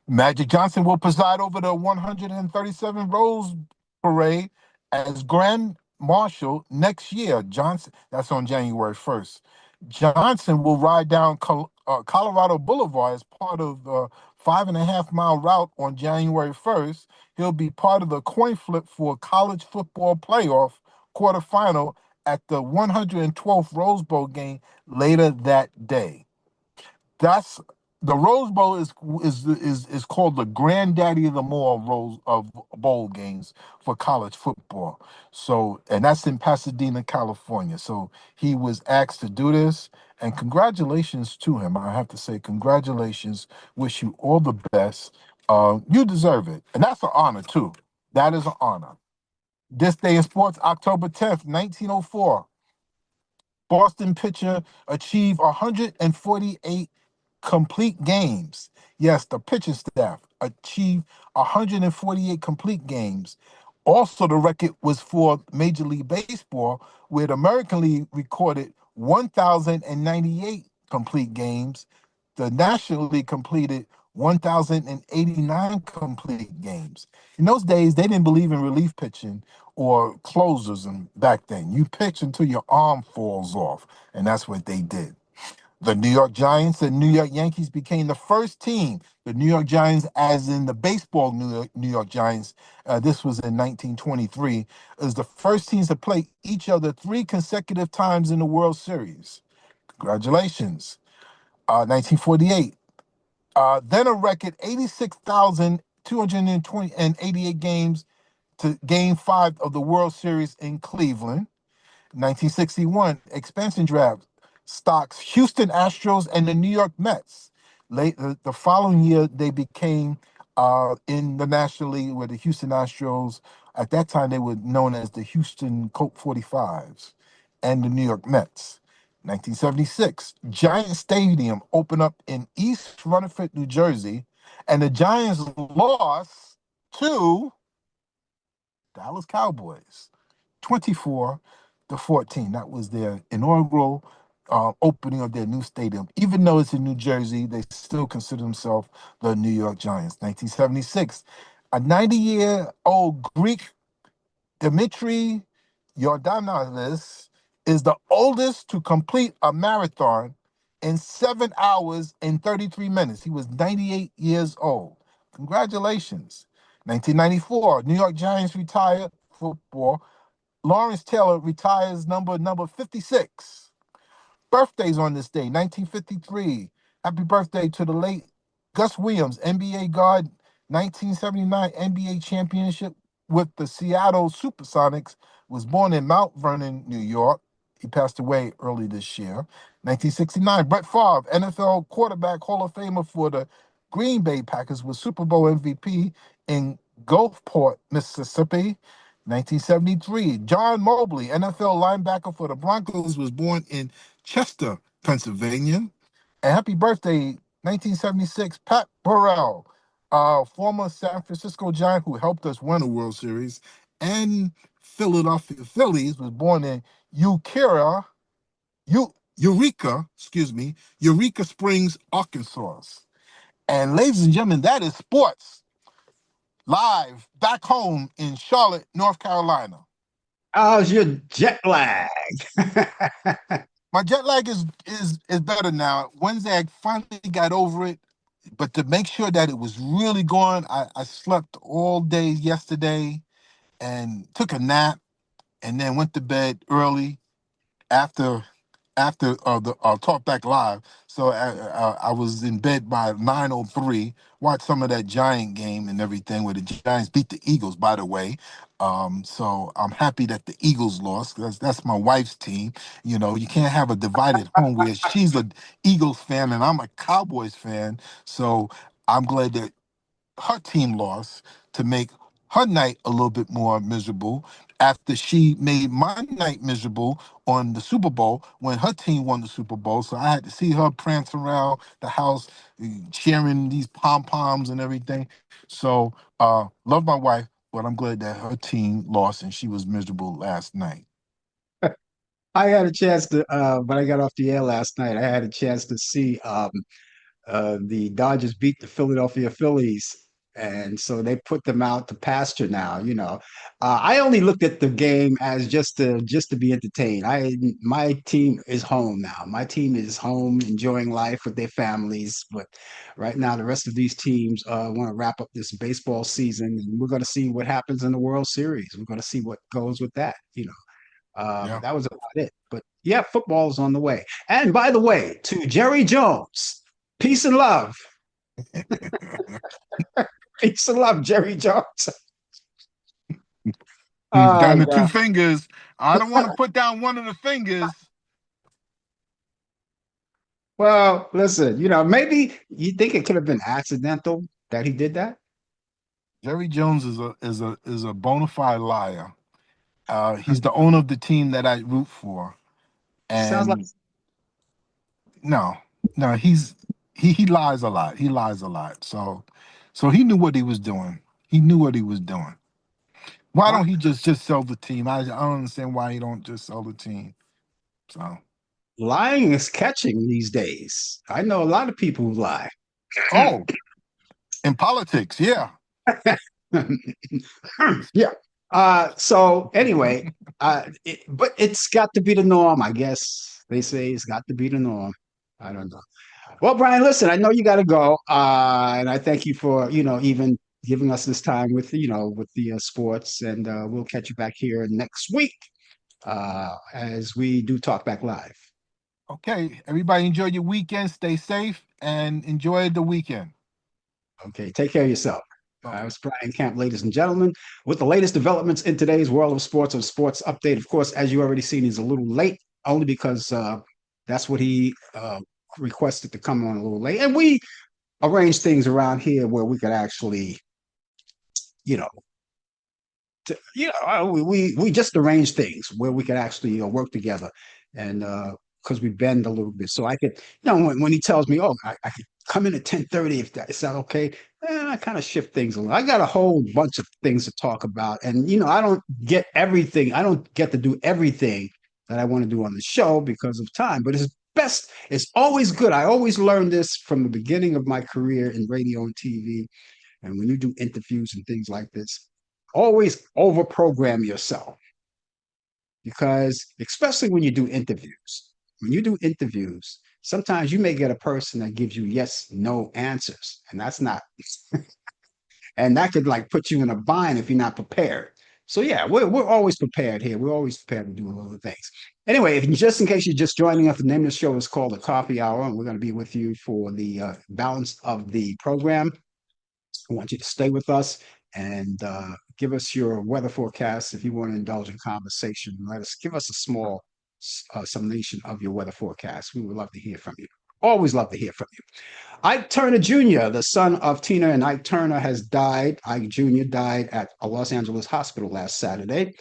Magic Johnson will preside over the 137 Rose Parade as Grand Marshal next year. Johnson, that's on January 1st. Johnson will ride down Colorado Boulevard as part of the 5.5 mile route on January 1st. He'll be part of the coin flip for college football playoff quarterfinal at the 112th Rose Bowl game later that day. That's the Rose Bowl is called the granddaddy of them all Rose of bowl games for college football. So, and that's in Pasadena, California. So he was asked to do this, and congratulations to him. I have to say, congratulations. Wish you all the best. You deserve it, and that's an honor too. That is an honor. This day in sports, October 10th, 1904. Boston pitcher achieved 148 complete games. Yes, the pitching staff achieved 148 complete games. Also, the record was for Major League Baseball, where the American League recorded 1,098 complete games. The National League completed 1,089 complete games. In those days, they didn't believe in relief pitching or closers and back then. You pitch until your arm falls off, and that's what they did. The New York Giants and New York Yankees became the first team. The New York Giants, as in the baseball New York Giants, this was in 1923, is the first teams to play each other 3 consecutive times in the World Series. Congratulations. 1948. Then a record 86,288 games to Game 5 of the World Series in Cleveland. 1961 expansion draft stocks Houston Astros and the New York Mets. The following year, they became in the National League with the Houston Astros. At that time, they were known as the Houston Colt 45s and the New York Mets. 1976, Giant Stadium opened up in East Rutherford, New Jersey, and the Giants lost to Dallas Cowboys 24-14. That was their inaugural opening of their new stadium. Even though it's in New Jersey, they still consider themselves the New York Giants. 1976, a 90-year-old Greek, Dimitri Yordanis, is the oldest to complete a marathon in 7 hours and 33 minutes. He was 98 years old. Congratulations. 1994, New York Giants retired football. Lawrence Taylor retires number 56. Birthdays on this day, 1953. Happy birthday to the late Gus Williams, NBA guard, 1979 NBA championship with the Seattle Supersonics, was born in Mount Vernon, New York. He passed away early this year. 1969, Brett Favre, NFL quarterback, Hall of Famer for the Green Bay Packers, was Super Bowl MVP in Gulfport, Mississippi. 1973, John Mobley, NFL linebacker for the Broncos, was born in Chester, Pennsylvania. And happy birthday, 1976, Pat Burrell, former San Francisco Giant who helped us win a World Series, and Philadelphia Phillies, was born in Eureka Springs, Arkansas. And ladies and gentlemen, that is sports live back home in Charlotte, North Carolina. How's your jet lag? My jet lag is better now. Wednesday, I finally got over it, but to make sure that it was really gone, I slept all day yesterday and took a nap and then went to bed early after the Talk Back Live. So I was in bed by 9:03. Watched some of that Giant game and everything where the Giants beat the Eagles. By the way, so I'm happy that the Eagles lost. That's my wife's team. You know, you can't have a divided home where she's a Eagles fan and I'm a Cowboys fan. So I'm glad that her team lost to make her night a little bit more miserable after she made my night miserable on the Super Bowl when her team won the Super Bowl. So I had to see her prance around the house, cheering these pom poms and everything. So love my wife, but I'm glad that her team lost and she was miserable last night. I had a chance to, when I got off the air last night, I had a chance to see the Dodgers beat the Philadelphia Phillies, and so they put them out to pasture now. I only looked at the game as just to be entertained. My team is home now. My team is home, enjoying life with their families. But right now, the rest of these teams want to wrap up this baseball season, and we're going to see what happens in the World Series. We're going to see what goes with that. But Yeah. that was about it. But yeah, football's on the way. And by the way, to Jerry Jones, peace and love. Peace and love, Jerry Jones. Down Oh to two God. fingers. I don't want to put down one of the fingers. Well, listen, maybe you think it could have been accidental that he did that. Jerry Jones is a bona fide liar. He's the owner of the team that I root for, Sounds like and no, no, he lies a lot. He lies a lot. So he knew what he was doing. He knew what he was doing. Why li- don't he just sell the team? I don't understand why he don't just sell the team. So lying is catching these days. I know a lot of people who lie. oh, in politics, yeah. Yeah. So anyway, but it's got to be the norm, I guess. They say it's got to be the norm. I don't know. Well, Brian, listen, I know you got to go, and I thank you for even giving us this time with with the sports, and we'll catch you back here next week as we do talk back live. Okay, everybody enjoy your weekend. Stay safe and enjoy the weekend. Okay, take care of yourself. Okay. It's Brian Camp, ladies and gentlemen, with the latest developments in today's world of sports on Sports Update. Of course, as you already seen, he's a little late, only because that's what he requested to come on a little late, and we arrange things around here where we could actually, you know, we just arrange things where we could actually work together, and because we bend a little bit, so I could, when he tells me, oh, I could come in at 10:30 if that is that okay, I kind of shift things a little. I got a whole bunch of things to talk about, and I don't get everything. I don't get to do everything that I want to do on the show because of time, but it's best. It's always good. I always learned this from the beginning of my career in radio and TV, and when you do interviews and things like this, always over program yourself, because especially when you do interviews, sometimes you may get a person that gives you yes, no answers. And that's not, and that could like put you in a bind if you're not prepared. So yeah, we're always prepared here. We're always prepared to do a lot of things. Anyway, if just in case you're just joining us, the name of the show is called the Coffee Hour, and we're going to be with you for the balance of the program. I want you to stay with us and give us your weather forecast. If you want to indulge in conversation, give us a small summation of your weather forecast. We would love to hear from you. Always love to hear from you. Ike Turner Jr., the son of Tina and Ike Turner, has died. Ike Jr. died at a Los Angeles hospital last Saturday,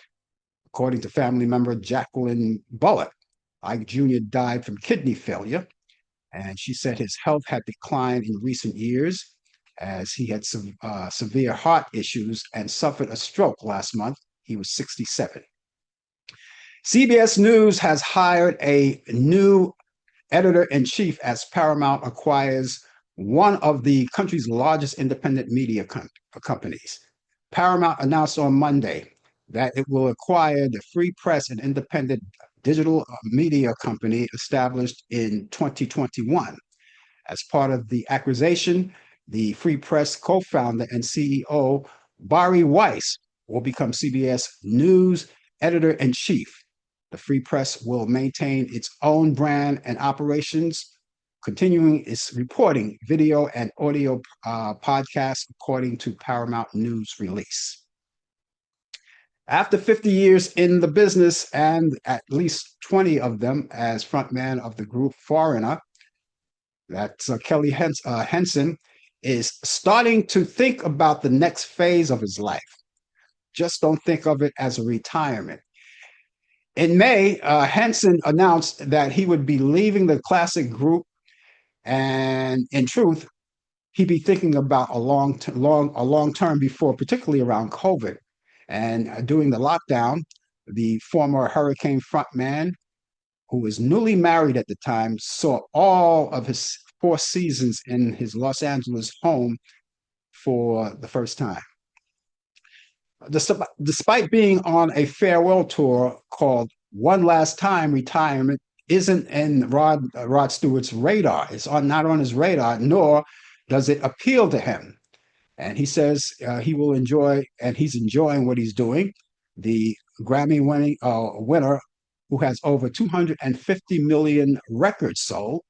according to family member Jacqueline Bullock. Ike Jr. died from kidney failure, and she said his health had declined in recent years as he had severe heart issues and suffered a stroke last month. He was 67. CBS News has hired a new editor in chief as Paramount acquires one of the country's largest independent media companies. Paramount announced on Monday that it will acquire the Free Press, an independent digital media company established in 2021. As part of the acquisition, the Free Press co founder and CEO Bari Weiss will become CBS News editor in chief. The Free Press will maintain its own brand and operations, continuing its reporting, video, and audio podcasts, according to Paramount News release. After 50 years in the business and at least 20 of them as frontman of the group Foreigner, that's Kelly Henson, is starting to think about the next phase of his life. Just don't think of it as a retirement. In May, Henson announced that he would be leaving the classic group, and in truth, he'd be thinking about a long term before, particularly around COVID. And during the lockdown, the former Hurricane frontman who was newly married at the time, saw all of his four seasons in his Los Angeles home for the first time. Despite being on a farewell tour called One Last Time, retirement isn't in Rod Stewart's radar. It's not on his radar, nor does it appeal to him. And he says he will enjoy, and he's enjoying what he's doing. The Grammy winning winner, who has over 250 million records sold,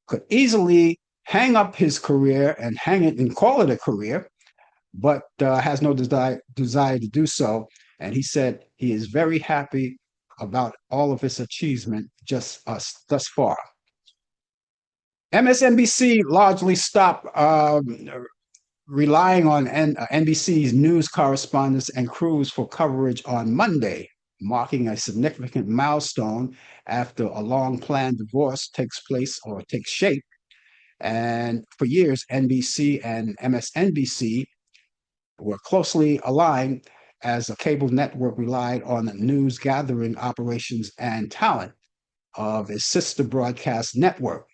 could easily hang up his career and hang it and call it a career, but has no desire to do so. And he said he is very happy about all of his achievement just thus far. MSNBC largely stopped relying on NBC's news correspondents and crews for coverage on Monday, marking a significant milestone after a long planned divorce takes shape. And for years, NBC and MSNBC were closely aligned as a cable network relied on the news gathering operations and talent of its sister broadcast network.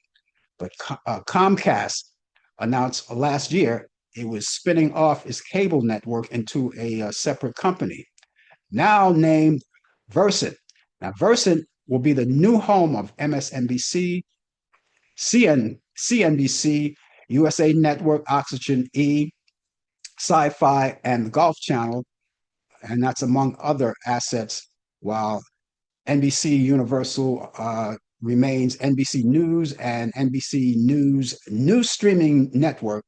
But Comcast announced last year it was spinning off its cable network into a separate company, now named Versant. Now, Versant will be the new home of MSNBC, CNBC, USA Network, Oxygen E, Sci-Fi, and the Golf Channel, and that's among other assets, while NBC Universal remains NBC News and NBC News streaming network,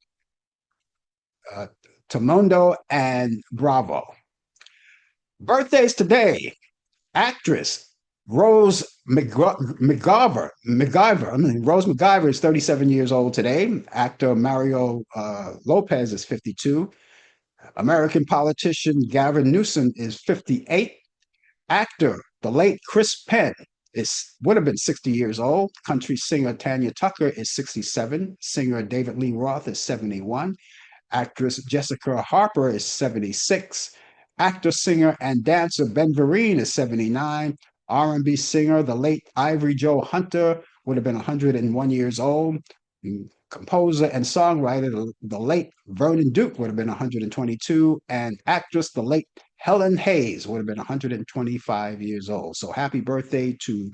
Telemundo and Bravo. Birthdays today: actress Rose McGiver. Rose McGiver is 37 years old today. Actor Mario Lopez is 52. American politician Gavin Newsom is 58. Actor, the late Chris Penn, would have been 60 years old. Country singer Tanya Tucker is 67. Singer David Lee Roth is 71. Actress Jessica Harper is 76. Actor, singer, and dancer Ben Vereen is 79. R&B singer, the late Ivory Joe Hunter, would have been 101 years old. Composer and songwriter, the late Vernon Duke, would have been 122. And actress, the late Helen Hayes, would have been 125 years old. So happy birthday to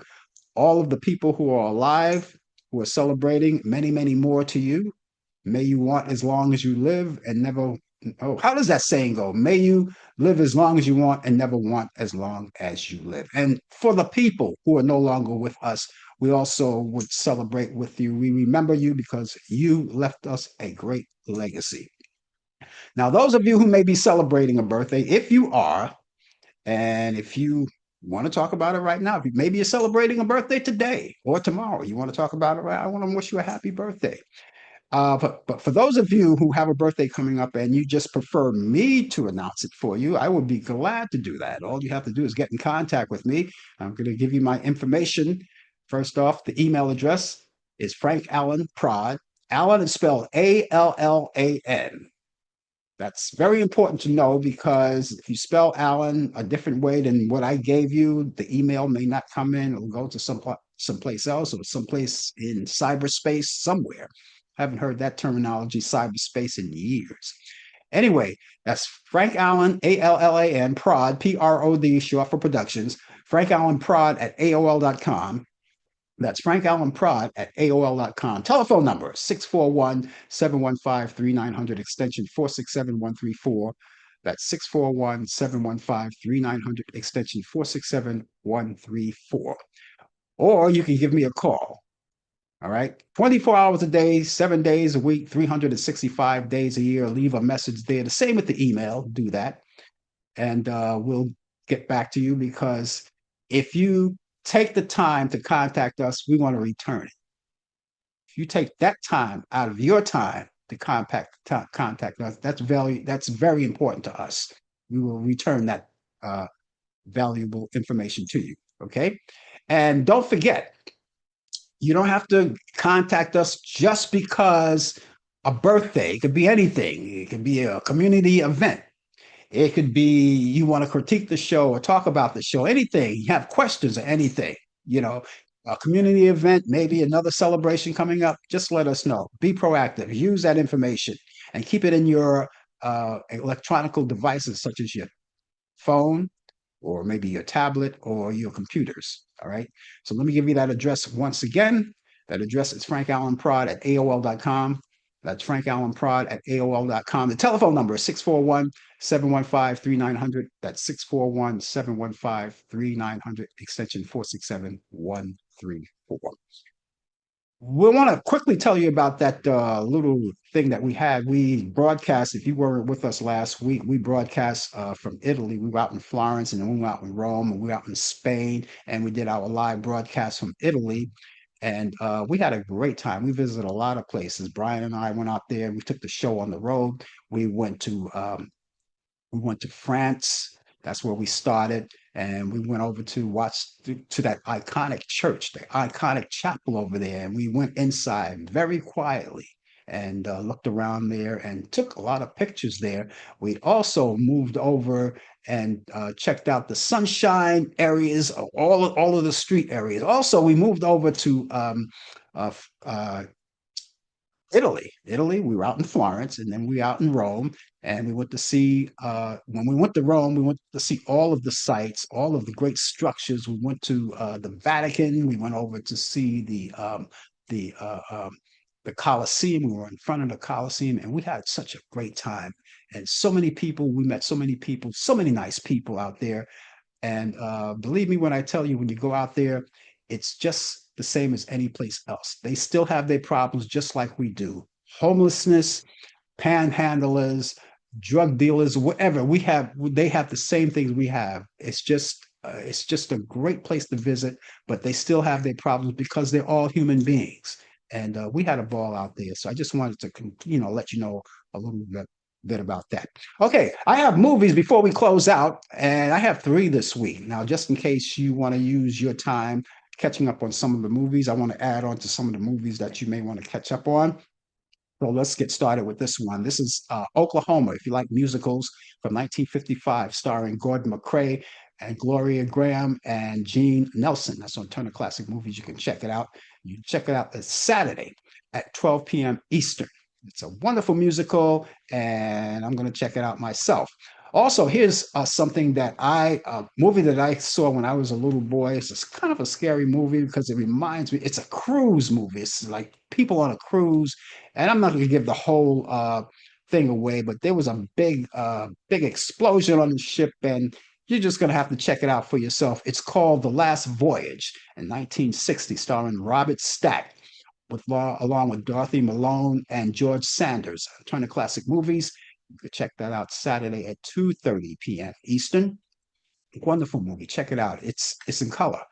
all of the people who are alive, who are celebrating. Many, many more to you. May you want as long as you live and never. Oh, how does that saying go? May you live as long as you want and never want as long as you live. And for the people who are no longer with us, we also would celebrate with you. We remember you because you left us a great legacy. Now, those of you who may be celebrating a birthday, if you are, and if you want to talk about it right now, maybe you're celebrating a birthday today or tomorrow, you want to talk about it right, I want to wish you a happy birthday. But for those of you who have a birthday coming up and you just prefer me to announce it for you, I would be glad to do that. All you have to do is get in contact with me. I'm going to give you my information. First off, the email address is Frank Allan Prod. Allan is spelled Allan. That's very important to know because if you spell Allan a different way than what I gave you, the email may not come in. It'll go to someplace else or someplace in cyberspace somewhere. I haven't heard that terminology, cyberspace, in years. Anyway, that's Frank Allan, Allan, Prod, Prod, short for Productions, Frank Allan Prod at AOL.com. That's Frank Allan Prod at AOL.com. Telephone number 641-715-3900, extension 467134. That's 641-715-3900, extension 467134. Or you can give me a call. All right. 24 hours a day, 7 days a week, 365 days a year. Leave a message there. The same with the email. Do that. And we'll get back to you because if you take the time to contact us, we want to return it. If you take that time out of your time to contact us, that's very important to us. We will return that valuable information to you. Okay. And don't forget, you don't have to contact us just because a birthday. It could be anything. It could be a community event. It could be you want to critique the show or talk about the show, anything. You have questions or anything, a community event, maybe another celebration coming up, just let us know. Be proactive. Use that information and keep it in your electronical devices, such as your phone or maybe your tablet or your computers. All right. So let me give you that address once again. That address is frankallenprod at AOL.com. That's frankallenprod at AOL.com. The telephone number is 641 715 3900. That's 641 715 3900, extension 467 134. We want to quickly tell you about that little thing that we had. We broadcast, if you were with us last week, we broadcast from Italy. We were out in Florence, and then we were out in Rome, and we were out in Spain, and we did our live broadcast from Italy. And we had a great time. We visited a lot of places. Brian and I went out there. We took the show on the road. We went to we went to France. That's where we started. And we went over to watch to that iconic church, the iconic chapel over there. And we went inside very quietly and looked around there and took a lot of pictures there. We also moved over and checked out the sunshine areas, all of the street areas. Also, we moved over to uh, Italy. Italy, we were out in Florence and then we were out in Rome. And we went to see, when we went to Rome, we went to see all of the sites, all of the great structures. We went to the Vatican. We went over to see the, the Colosseum. We were in front of the Colosseum and we had such a great time. And so many people, we met so many people, so many nice people out there. And believe me when I tell you, when you go out there, it's just the same as any place else. They still have their problems just like we do. Homelessness, panhandlers, drug dealers, whatever. They have the same things we have. It's just a great place to visit, but they still have their problems because they're all human beings. And we had a ball out there. So I just wanted to, let you know a little bit about that. Okay, I have movies before we close out, and I have three this week. Now, just in case you want to use your time catching up on some of the movies, I want to add on to some of the movies that you may want to catch up on. So let's get started with this one. This is Oklahoma, if you like musicals, from 1955, starring Gordon McCrae and Gloria Graham and Gene Nelson. That's on Turner Classic Movies. You can check it out. You can check it out this Saturday at 12 p.m. Eastern. It's a wonderful musical, and I'm going to check it out myself. Also, here's something that movie that I saw when I was a little boy. It's kind of a scary movie because it reminds me, it's a cruise movie. It's like people on a cruise, and I'm not going to give the whole thing away, but there was a big explosion on the ship, and you're just going to have to check it out for yourself. It's called The Last Voyage in 1960, starring Robert Stack along with Dorothy Malone and George Sanders. Turner Classic Movies. You can check that out Saturday at 2:30 p.m. Eastern. Wonderful movie. Check it out. It's in color.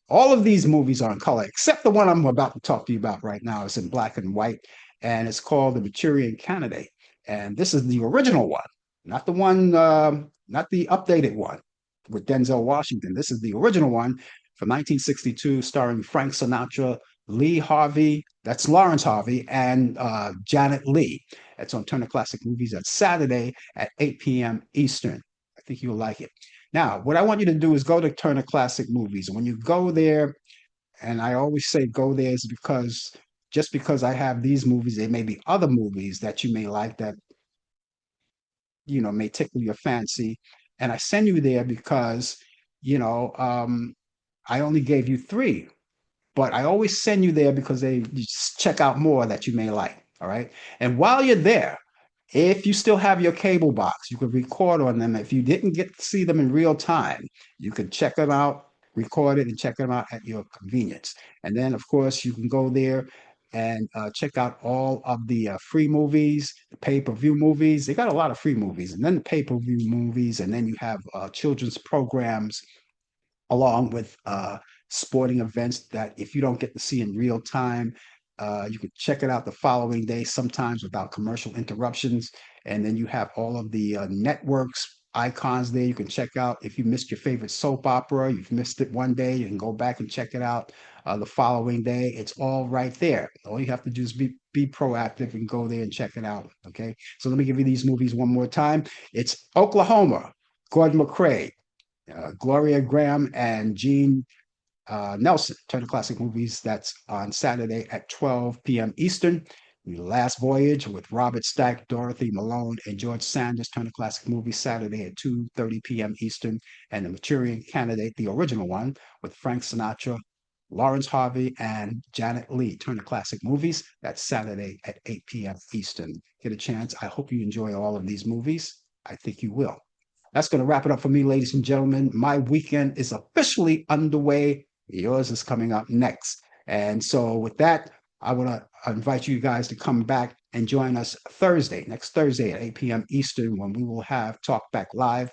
All of these movies are in color, except the one I'm about to talk to you about right now. It's in black and white, and it's called The Manchurian Candidate. And this is the original one, not the one, not the updated one with Denzel Washington. This is the original one from 1962, starring Frank Sinatra, Lee Harvey, that's Lawrence Harvey, and Janet Leigh. It's on Turner Classic Movies at Saturday at 8 p.m. Eastern. I think you'll like it. Now, what I want you to do is go to Turner Classic Movies. When you go there, and I always say go there is because just because I have these movies, there may be other movies that you may like that, may tickle your fancy. And I send you there because, you know, um, I only gave you three, but I always send you there because you just check out more that you may like. All right. And while you're there, if you still have your cable box, you could record on them. If you didn't get to see them in real time, you could check them out, record it, and check them out at your convenience. And then, of course, you can go there and check out all of the free movies, the pay-per-view movies. They got a lot of free movies, and then the pay-per-view movies, and then you have children's programs along with sporting events that if you don't get to see in real time, you can check it out the following day, sometimes without commercial interruptions. And then you have all of the networks icons there. You can check out if you missed your favorite soap opera, you've missed it one day, you can go back and check it out the following day. It's all right there. All you have to do is be proactive and go there and check it out. Okay. So let me give you these movies one more time. It's Oklahoma, Gordon McCrae, Gloria Graham, and Gene Nelson, Turner Classic Movies. That's on Saturday at 12 p.m. Eastern. The Last Voyage with Robert Stack, Dorothy Malone, and George Sanders, Turner Classic Movies, Saturday at 2:30 p.m. Eastern. And The Manchurian Candidate, the original one, with Frank Sinatra, Lawrence Harvey, and Janet Leigh, Turner Classic Movies. That's Saturday at 8 p.m. Eastern. Get a chance. I hope you enjoy all of these movies. I think you will. That's going to wrap it up for me, ladies and gentlemen. My weekend is officially underway. Yours is coming up next. And so, with that, I want to invite you guys to come back and join us next Thursday at 8 p.m. Eastern, when we will have Talk Back Live.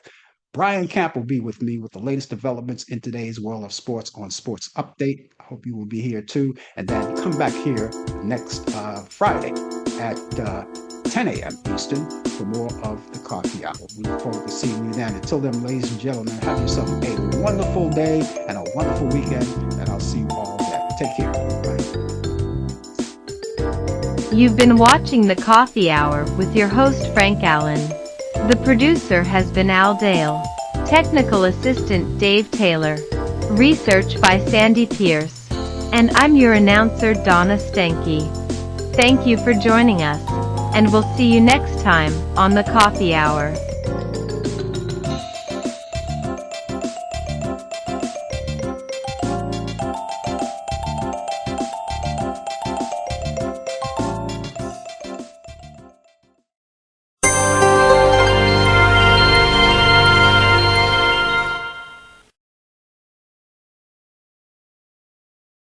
Brian Camp will be with me with the latest developments in today's world of sports on Sports Update. I hope you will be here too. And then come back here next Friday at 10 a.m. Eastern for more of the Coffee Hour. We look forward to seeing you then. Until then, ladies and gentlemen, have yourself a wonderful day and a wonderful weekend, and I'll see you all then. Take care. Bye. You've been watching the Coffee Hour with your host Frank Allan. The producer has been Al Dale. Technical assistant Dave Taylor. Research by Sandy Pierce. And I'm your announcer Donna Stenke. Thank you for joining us, and we'll see you next time on the Coffee Hour.